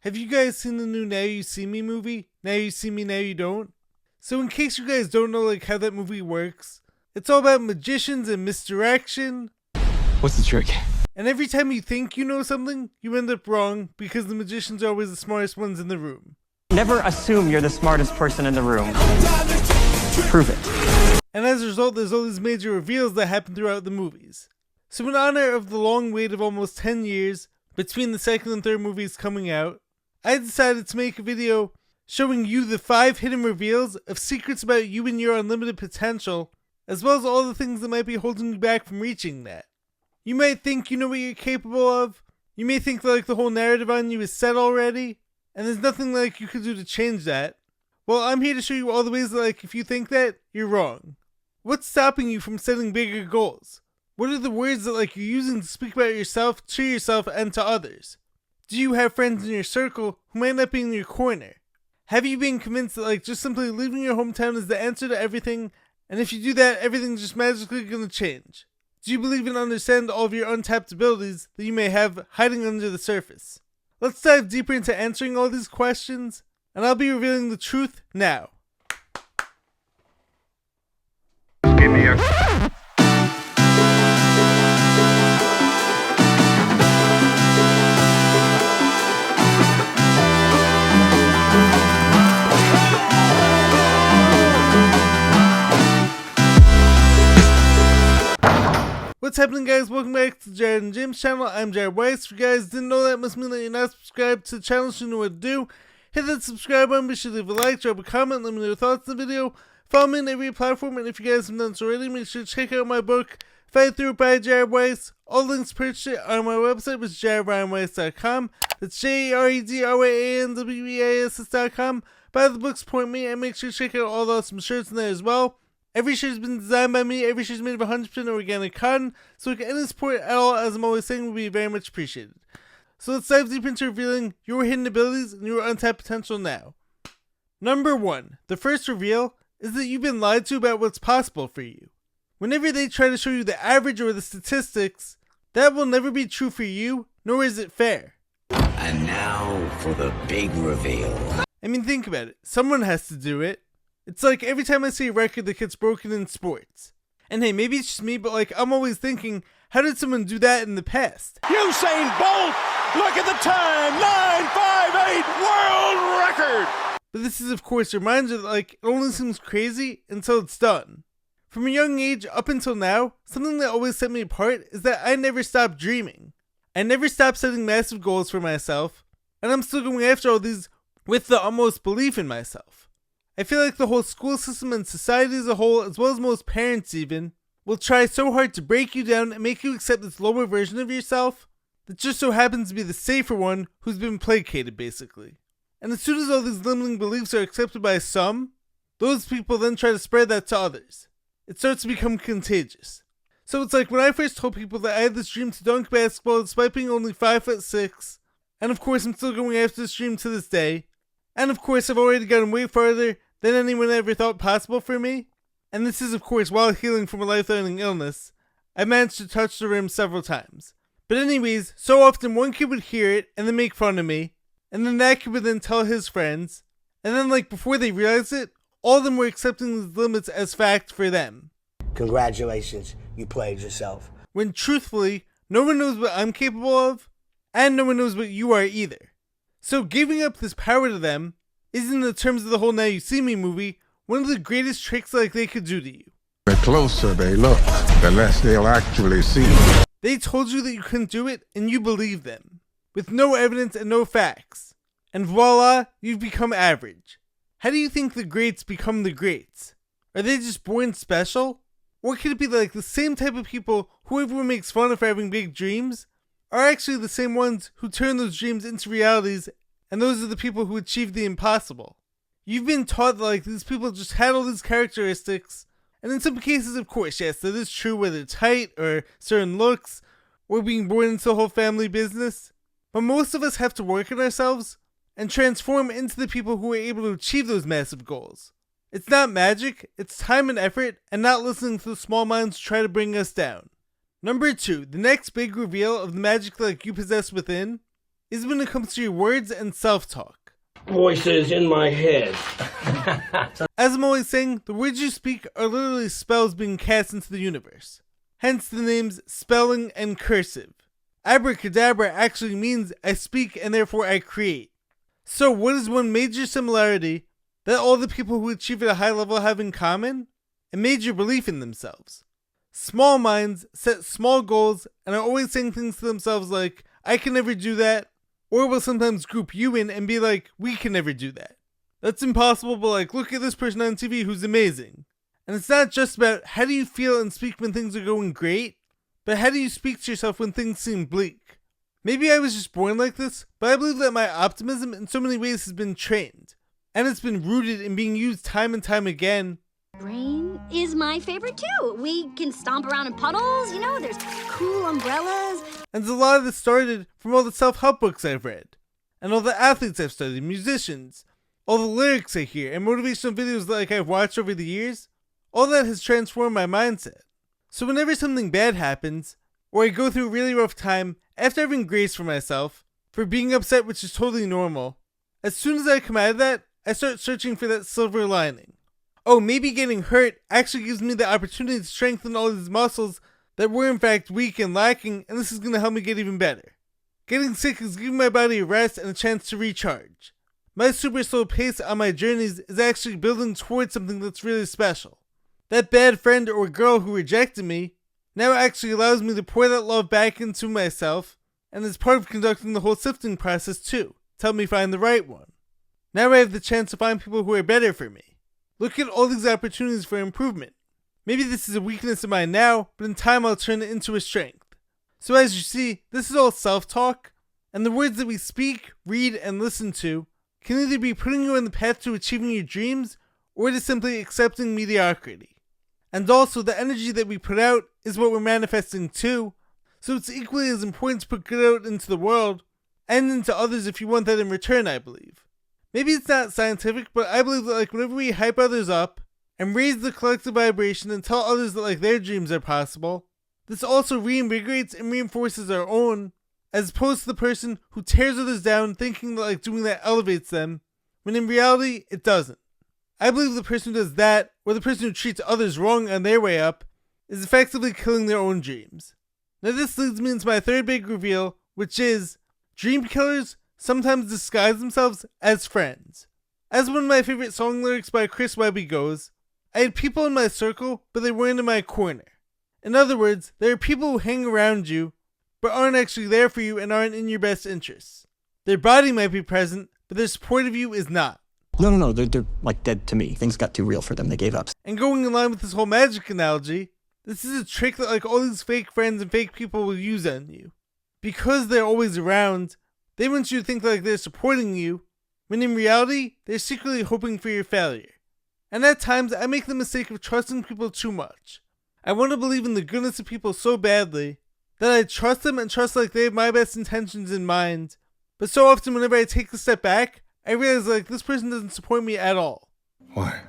Have you guys seen the new Now You See Me movie? Now You See Me, Now You Don't? So in case you guys don't know how that movie works, it's all about magicians and misdirection. What's the trick? And every time you think you know something, you end up wrong because the magicians are always the smartest ones in the room. Never assume you're the smartest person in the room. Prove it. And as a result, there's all these major reveals that happen throughout the movies. So in honor of the long wait of almost 10 years between the second and third movies coming out, I decided to make a video showing you the 5 hidden reveals of secrets about you and your unlimited potential, as well as all the things that might be holding you back from reaching that. You might think you know what you're capable of. You may think that the whole narrative on you is set already, and there's nothing you could do to change that. Well, I'm here to show you all the ways that if you think that, you're wrong. What's stopping you from setting bigger goals? What are the words that you're using to speak about yourself, to yourself, and to others? Do you have friends in your circle who might not be in your corner? Have you been convinced that just simply leaving your hometown is the answer to everything, and if you do that, everything's just magically going to change? Do you believe and understand all of your untapped abilities that you may have hiding under the surface? Let's dive deeper into answering all these questions, and I'll be revealing the truth now. Give me a... What's happening, guys? Welcome back to Jared and James' channel. I'm Jared Weiss. If you guys didn't know that, must mean that you're not subscribed to the channel, so you know what to do. Hit that subscribe button, be sure to leave a like, drop a comment, let me know your thoughts on the video. Follow me on every platform, and if you guys haven't done so already, make sure to check out my book, Fight Through It by Jared Weiss. All links to purchase it are on my website, which is jaredryanweiss.com. That's JaredRyanWeiss.com. Buy the book, support me, and make sure to check out all the awesome shirts in there as well. Every shirt has been designed by me, every shirt is made of 100% organic cotton, so any support at all, as I'm always saying, will be very much appreciated. So let's dive deep into revealing your hidden abilities and your untapped potential now. Number 1. The first reveal is that you've been lied to about what's possible for you. Whenever they try to show you the average or the statistics, that will never be true for you, nor is it fair. And now for the big reveal. I mean, think about it. Someone has to do it. It's every time I see a record that gets broken in sports. And hey, maybe it's just me, but I'm always thinking, how did someone do that in the past? Usain Bolt! Look at the time! 9:58 world record! But this is, of course, a reminder that it only seems crazy until it's done. From a young age up until now, something that always set me apart is that I never stopped dreaming. I never stopped setting massive goals for myself, and I'm still going after all these with the utmost belief in myself. I feel like the whole school system and society as a whole, as well as most parents even, will try so hard to break you down and make you accept this lower version of yourself that just so happens to be the safer one who's been placated, basically. And as soon as all these limiting beliefs are accepted by some, those people then try to spread that to others. It starts to become contagious. So it's when I first told people that I had this dream to dunk basketball despite being only 5'6", and of course I'm still going after this dream to this day, and of course I've already gotten way farther than anyone ever thought possible for me, and this is of course while healing from a life-threatening illness. I managed to touch the rim several times. But anyways, so often one kid would hear it and then make fun of me, and then that kid would then tell his friends, and then before they realized it, all of them were accepting these limits as fact for them. Congratulations, you played yourself. When truthfully, no one knows what I'm capable of, and no one knows what you are either. So giving up this power to them is, in the terms of the whole Now You See Me movie, one of the greatest tricks they could do to you. The closer they look, the less they'll actually see. They told you that you couldn't do it, and you believed them, with no evidence and no facts. And voila, you've become average. How do you think the greats become the greats? Are they just born special? Or could it be the same type of people who everyone makes fun of for having big dreams are actually the same ones who turn those dreams into realities, and those are the people who achieve the impossible? You've been taught that these people just had all these characteristics, and in some cases, of course, yes, that is true, whether it's height, or certain looks, or being born into the whole family business. But most of us have to work on ourselves, and transform into the people who are able to achieve those massive goals. It's not magic, it's time and effort, and not listening to the small minds try to bring us down. Number 2, the next big reveal of the magic you possess within is when it comes to your words and self-talk. Voices in my head. As I'm always saying, the words you speak are literally spells being cast into the universe. Hence the names spelling and cursive. Abracadabra actually means I speak and therefore I create. So what is one major similarity that all the people who achieve at a high level have in common? A major belief in themselves. Small minds set small goals and are always saying things to themselves like, I can never do that, or will sometimes group you in and be like, we can never do that. That's impossible, but like, look at this person on TV who's amazing. And it's not just about how do you feel and speak when things are going great, but how do you speak to yourself when things seem bleak? Maybe I was just born like this, but I believe that my optimism in so many ways has been trained, and it's been rooted in being used time and time again. Rain is my favorite too. We can stomp around in puddles, there's cool umbrellas. And a lot of this started from all the self-help books I've read, and all the athletes I've studied, musicians, all the lyrics I hear, and motivational videos that I've watched over the years. All that has transformed my mindset. So whenever something bad happens, or I go through a really rough time, after having grace for myself, for being upset, which is totally normal, as soon as I come out of that, I start searching for that silver lining. Oh, maybe getting hurt actually gives me the opportunity to strengthen all these muscles that were in fact weak and lacking, and this is going to help me get even better. Getting sick is giving my body a rest and a chance to recharge. My super slow pace on my journeys is actually building towards something that's really special. That bad friend or girl who rejected me now actually allows me to pour that love back into myself, and is part of conducting the whole sifting process too, to help me find the right one. Now I have the chance to find people who are better for me. Look at all these opportunities for improvement. Maybe this is a weakness of mine now, but in time I'll turn it into a strength. So as you see, this is all self-talk, and the words that we speak, read, and listen to can either be putting you on the path to achieving your dreams, or it is simply accepting mediocrity. And also, the energy that we put out is what we're manifesting too, so it's equally as important to put good out into the world, and into others if you want that in return, I believe. Maybe it's not scientific, but I believe that whenever we hype others up, and raise the collective vibration and tell others that their dreams are possible, this also reinvigorates and reinforces our own, as opposed to the person who tears others down thinking that doing that elevates them, when in reality, it doesn't. I believe the person who does that, or the person who treats others wrong on their way up, is effectively killing their own dreams. Now this leads me into my third big reveal, which is, dream killers sometimes disguise themselves as friends. As one of my favorite song lyrics by Chris Webby goes, I had people in my circle, but they weren't in my corner. In other words, there are people who hang around you, but aren't actually there for you and aren't in your best interests. Their body might be present, but their support of you is not. No, they're dead to me. Things got too real for them. They gave up. And going in line with this whole magic analogy, this is a trick that all these fake friends and fake people will use on you. Because they're always around, they want you to think they're supporting you, when in reality, they're secretly hoping for your failure. And at times, I make the mistake of trusting people too much. I want to believe in the goodness of people so badly, that I trust them and trust they have my best intentions in mind. But so often whenever I take a step back, I realize this person doesn't support me at all. Why?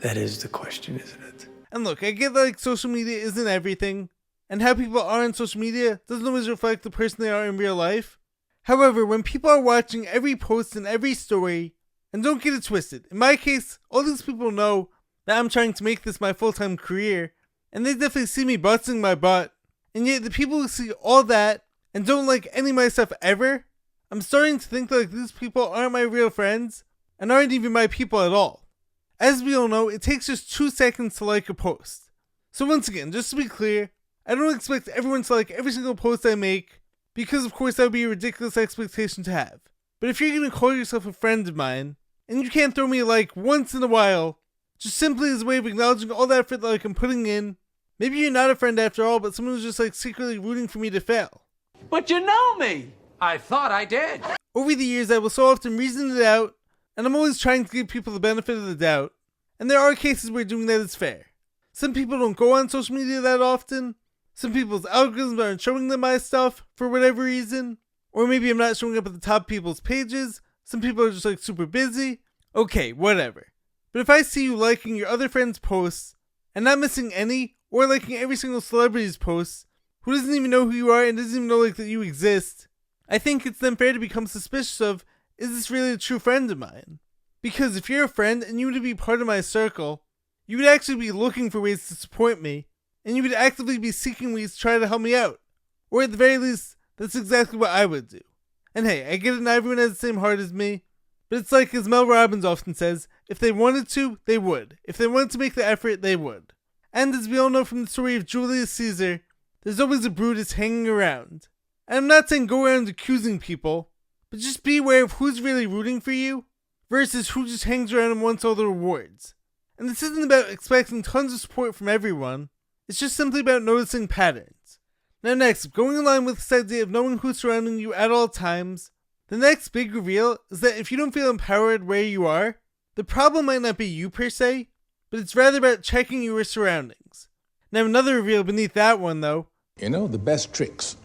That is the question, isn't it? And look, I get social media isn't everything, and how people are on social media doesn't always reflect the person they are in real life. However, when people are watching every post and every story, and don't get it twisted, in my case, all these people know that I'm trying to make this my full-time career, and they definitely see me busting my butt, and yet the people who see all that and don't like any of my stuff ever, I'm starting to think these people aren't my real friends, and aren't even my people at all. As we all know, it takes just 2 seconds to like a post. So once again, just to be clear, I don't expect everyone to like every single post I make, because of course that would be a ridiculous expectation to have. But if you're going to call yourself a friend of mine, and you can't throw me a like once in a while, just simply as a way of acknowledging all that effort that I'm putting in, maybe you're not a friend after all, but someone who's just secretly rooting for me to fail. But you know me. I thought I did. Over the years, I will so often reason it out, and I'm always trying to give people the benefit of the doubt, and there are cases where doing that is fair. Some people don't go on social media that often, some people's algorithms aren't showing them my stuff for whatever reason, or maybe I'm not showing up at the top of people's pages, some people are just super busy. Okay, whatever. But if I see you liking your other friends' posts, and not missing any, or liking every single celebrity's posts, who doesn't even know who you are and doesn't even know that you exist, I think it's then fair to become suspicious of, is this really a true friend of mine? Because if you're a friend and you were to be part of my circle, you would actually be looking for ways to support me, and you would actively be seeking ways to try to help me out. Or at the very least, that's exactly what I would do. And hey, I get it, not everyone has the same heart as me, but it's like as Mel Robbins often says, if they wanted to, they would. If they wanted to make the effort, they would. And as we all know from the story of Julius Caesar, there's always a Brutus hanging around. And I'm not saying go around accusing people, but just be aware of who's really rooting for you versus who just hangs around and wants all the rewards. And this isn't about expecting tons of support from everyone, it's just simply about noticing patterns. Now next, going along with this idea of knowing who's surrounding you at all times, the next big reveal is that if you don't feel empowered where you are, the problem might not be you per se, but it's rather about checking your surroundings. Now another reveal beneath that one though, You know, the best tricks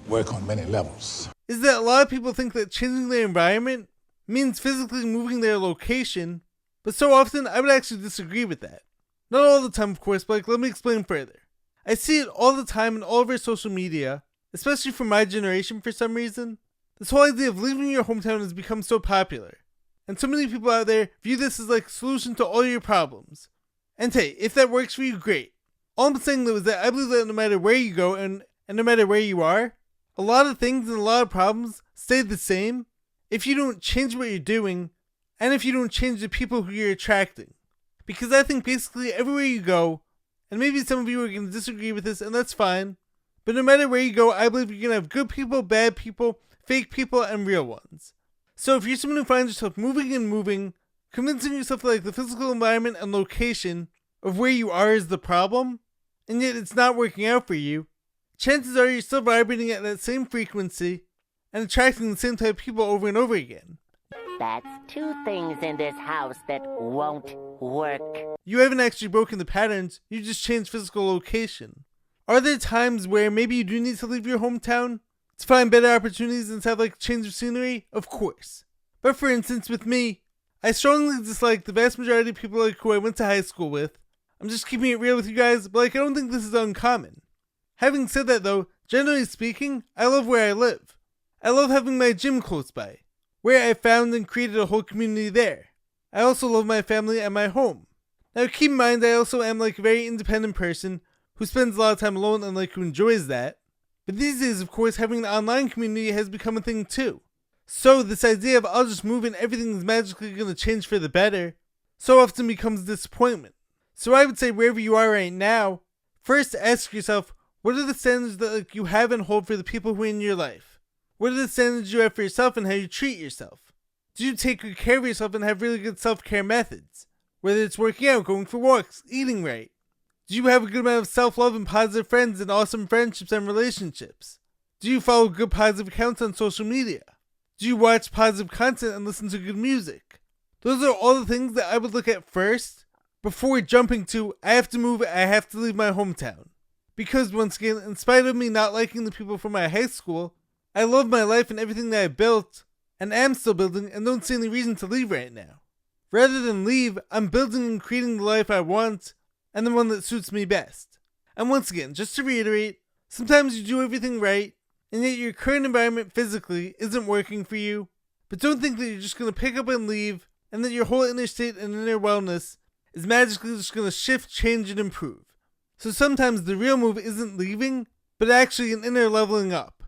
work on many levels. is that a lot of people think that changing their environment means physically moving their location, but so often I would actually disagree with that. Not all the time of course, but let me explain further. I see it all the time in all of our social media, especially for my generation for some reason. This whole idea of leaving your hometown has become so popular, and so many people out there view this as like a solution to all your problems. And hey, if that works for you, great. All I'm saying though is that I believe that no matter where you go and no matter where you are, a lot of things and a lot of problems stay the same if you don't change what you're doing and if you don't change the people who you're attracting. Because I think basically everywhere you go, and maybe some of you are going to disagree with this and that's fine, but no matter where you go, I believe you're going to have good people, bad people, fake people, and real ones. So if you're someone who finds yourself moving, convincing yourself that like the physical environment and location of where you are is the problem, and yet it's not working out for you, chances are you're still vibrating at that same frequency and attracting the same type of people over and over again. That's two things in this house that won't work. You haven't actually broken the patterns, you just changed physical location. Are there times where maybe you do need to leave your hometown to find better opportunities and to have like a change of scenery? Of course. But for instance, with me, I strongly dislike the vast majority of people like who I went to high school with. I'm just keeping it real with you guys, but like I don't think this is uncommon. Having said that though, generally speaking, I love where I live. I love having my gym close by, where I found and created a whole community there. I also love my family and my home. Now keep in mind I also am like a very independent person who spends a lot of time alone and like who enjoys that. But these days of course having an online community has become a thing too. So this idea of I'll just move and everything is magically going to change for the better so often becomes a disappointment. So I would say wherever you are right now, first ask yourself, what are the standards that like you have and hold for the people who are in your life? What are the standards you have for yourself and how you treat yourself? Do you take good care of yourself and have really good self-care methods? Whether it's working out, going for walks, eating right. Do you have a good amount of self-love and positive friends and awesome friendships and relationships? Do you follow good positive accounts on social media? Do you watch positive content and listen to good music? Those are all the things that I would look at first before jumping to, I have to move, I have to leave my hometown. Because once again, in spite of me not liking the people from my high school, I love my life and everything that I built, and am still building, and don't see any reason to leave right now. Rather than leave, I'm building and creating the life I want, and the one that suits me best. And once again, just to reiterate, sometimes you do everything right, and yet your current environment physically isn't working for you, but don't think that you're just going to pick up and leave, and that your whole inner state and inner wellness is magically just going to shift, change, and improve. So sometimes the real move isn't leaving, but actually an inner leveling up.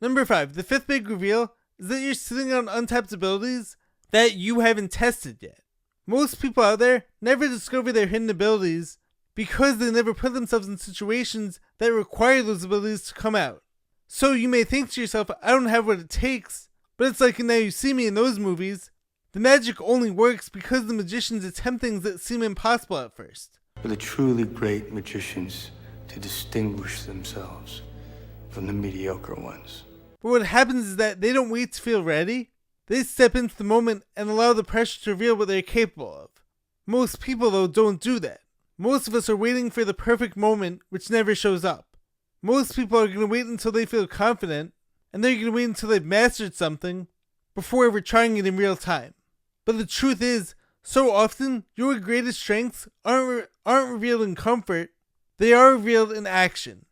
Number 5, the fifth big reveal is that you're sitting on untapped abilities that you haven't tested yet. Most people out there never discover their hidden abilities because they never put themselves in situations that require those abilities to come out. So you may think to yourself, I don't have what it takes, but it's like in Now You See Me in those movies, the magic only works because the magicians attempt things that seem impossible at first. For the truly great magicians to distinguish themselves from the mediocre ones. But what happens is that they don't wait to feel ready. They step into the moment and allow the pressure to reveal what they're capable of. Most people, though, don't do that. Most of us are waiting for the perfect moment, which never shows up. Most people are going to wait until they feel confident, and they're going to wait until they've mastered something before ever trying it in real time. But the truth is, so often, your greatest strengths aren't revealed in comfort, they are revealed in action.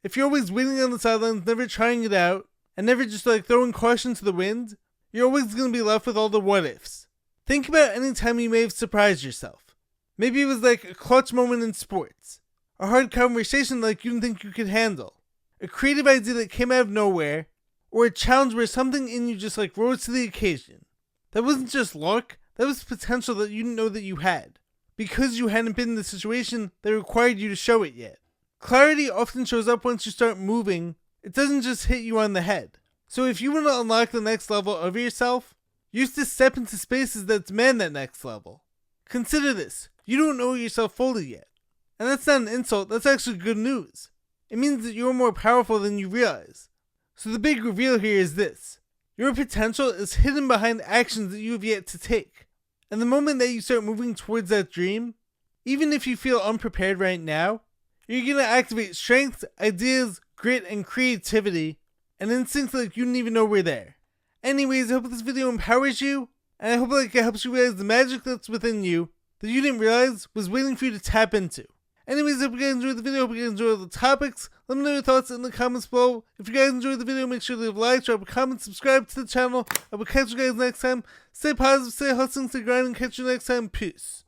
If you're always waiting on the sidelines, never trying it out, and never just like throwing caution to the wind, you're always going to be left with all the what ifs. Think about any time you may have surprised yourself. Maybe it was like a clutch moment in sports, a hard conversation like you didn't think you could handle, a creative idea that came out of nowhere, or a challenge where something in you just like rose to the occasion. That wasn't just luck, that was potential that you didn't know that you had, because you hadn't been in the situation that required you to show it yet. Clarity often shows up once you start moving, it doesn't just hit you on the head. So if you want to unlock the next level of yourself, you have to step into spaces that demand that next level. Consider this, you don't know yourself fully yet. And that's not an insult, that's actually good news. It means that you're more powerful than you realize. So the big reveal here is this. Your potential is hidden behind actions that you have yet to take. And the moment that you start moving towards that dream, even if you feel unprepared right now, you're going to activate strengths, ideas, grit, and creativity, and instincts like you didn't even know were there. Anyways, I hope this video empowers you, and I hope it helps you realize the magic that's within you that you didn't realize was waiting for you to tap into. Anyways, I hope you guys enjoyed the video, I hope you guys enjoyed the topics. Let me know your thoughts in the comments below. If you guys enjoyed the video, make sure to leave a like, drop a comment, subscribe to the channel. I will catch you guys next time. Stay positive, stay hustling, stay grinding, catch you next time. Peace.